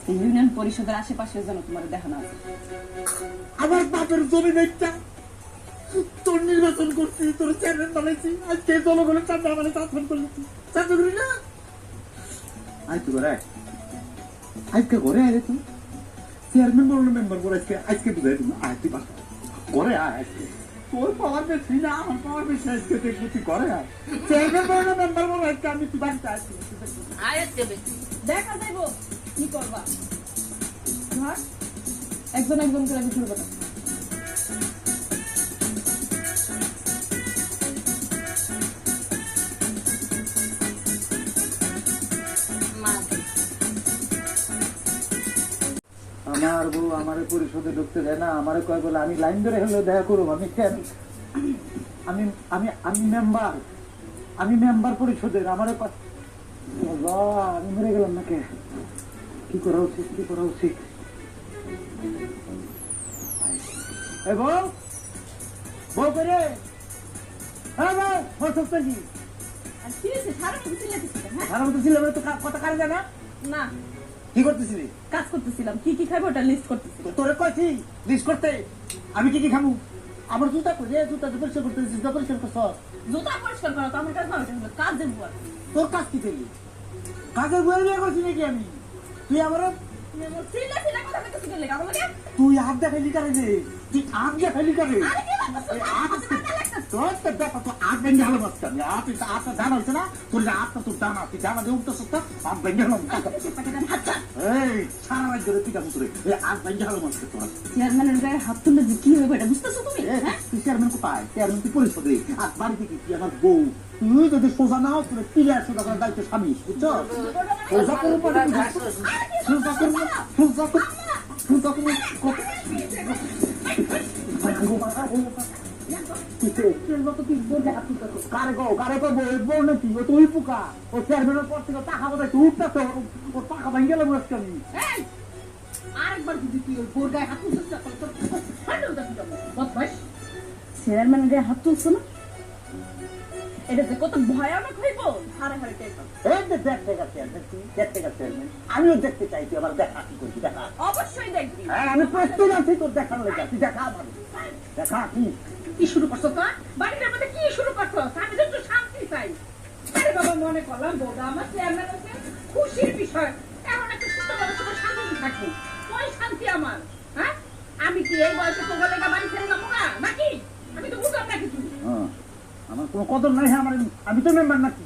এই ইউনিয়ন পরিষদের আশেপাশে যেন তোমার দেখানো আছে। আমার বাপের জমি একটা তোর নির্বাচন করছি, তোর চেয়ারম্যান বানাইছি, আজকে জনগণের সামনে আমার শাসন করছি, শাসন করি না। আজকে করে আজকে করে আয় তুই চেয়ারম্যান বললো মেম্বার করে আজকে বুঝাই দিল আয় তুই বাসা করে আয় আজকে তোর পাওয়ার বেশি না আমার পাওয়ার বেশি আজকে দেখবো তুই করে আয় চেয়ারম্যান বললো মেম্বার বলো আজকে আমি তুই বাড়িতে আসছি দেখা যাইব কি করবা। ধর একজন একজন করে শুরু করো। আমার বউ আমার পরিষদে ঢুকতে দেয় না, আমার কয় বলে আমি লাইন ধরে হলেও দেখা করবো, আমি কেন আমি আমি আমি মেম্বার আমি মেম্বার পরিষদের আমার আমি মরে গেলাম নাকি, কি করা উচিত কি করা উচিত। বউ বউ করে হ্যাঁ বউ বসতে কি আর কি হয়েছে? সারা মতো চিল্লাতেছিস কেন, হ্যাঁ? সারা মতো ছিল তো কথা কারে জানা না কি করতেছিলি? কাজ করতেছিলাম, কি কি খাবো ওটা লিস্ট করতেছিলাম। তোরে কইছি লিস্ট করতে, আমি কি কি খাবো? আমার জুতা করে জুতা পরিষ্কার করতে জুতা পরিষ্কার করছ, জুতা পরিষ্কার করা তো আমার কাজ না, ওটা হলো কাজের বুয়া। তোর কাজ কি করলি? কাজের বই বিয়ে করছি নাকি আমি? তুই আমার চিল্লা চিল্লা কথা বলতেছিস কেন কাকা মানে? তুই হাত দেখাইলি কারে রে? তুই হাত দেখাইলি কারে? আরে কি লাগতেছে? তোর তো দেখা তো হাত ভেঙে হলো মাঝখানে, হাতটা জানা হয়েছে না তোর, যে হাতটা তোর জানা, তুই জানা দিয়ে উঠতেছ তো হাত ভেঙে হলো। এই সারা রাজ্য রে তুই তোরে এই হাত ভেঙে হলো মাঝখানে তোর। চেয়ারম্যানের গায়ে হাত তুললে যে কি হবে এটা বুঝতেছো তুমি? হ্যাঁ? তুই চেয়ারম্যান কোথায়? চেয়ারম্যান তুই পরিষদে, আর বাড়িতে কি তুই আমার বউ, তুই যদি সোজা নাও তোর ক্লিয়ার সোজা করার দায়িত্ব স্বামী, বুঝছো? সোজা করে পরে সোজা করবো সোজা করবো সোজা করবো কারে করবো বউ নাকি? ও তুই পোকা, ও চেয়ারম্যানের পর থেকে টাকা বোধ তুই উঠতেছ, ওর টাকা ভাঙ গেল মনে আমি। এই, আরেকবার যদি তুই ওই বোর গায়ে হাত তুলছিস চেয়ারম্যানের গায়ে হাত তুলছো না, এটা যে কত ভয়ানক হইব হারে হারে টের পাবো। আমিও দেখতে চাই, তুই আবার দেখা কি করবি দেখা। অবশ্যই দেখবি। হ্যাঁ আমি প্রস্তুত আছি তোর দেখানো লেগে, তুই দেখা আমার দেখা কি কি শুরু করছো তো? বাড়িটার মধ্যে কি শুরু করছো? আমি তো একটু শান্তি চাই। আরে বাবা মনে করলাম বউটা আমার চেয়ারম্যান হচ্ছে খুশির বিষয়, এখন একটু সুন্দরভাবে সবাই শান্তি থাকবে। ওই শান্তি আমার, হ্যাঁ? আমি কি এই বয়সে তোমার লেগে বাড়ি ছেড়ে যাবো না নাকি? আমি তো বুঝলাম না কিছু। আমার কোনো কদর নাই, আমার আমি তো মেম্বার নাকি?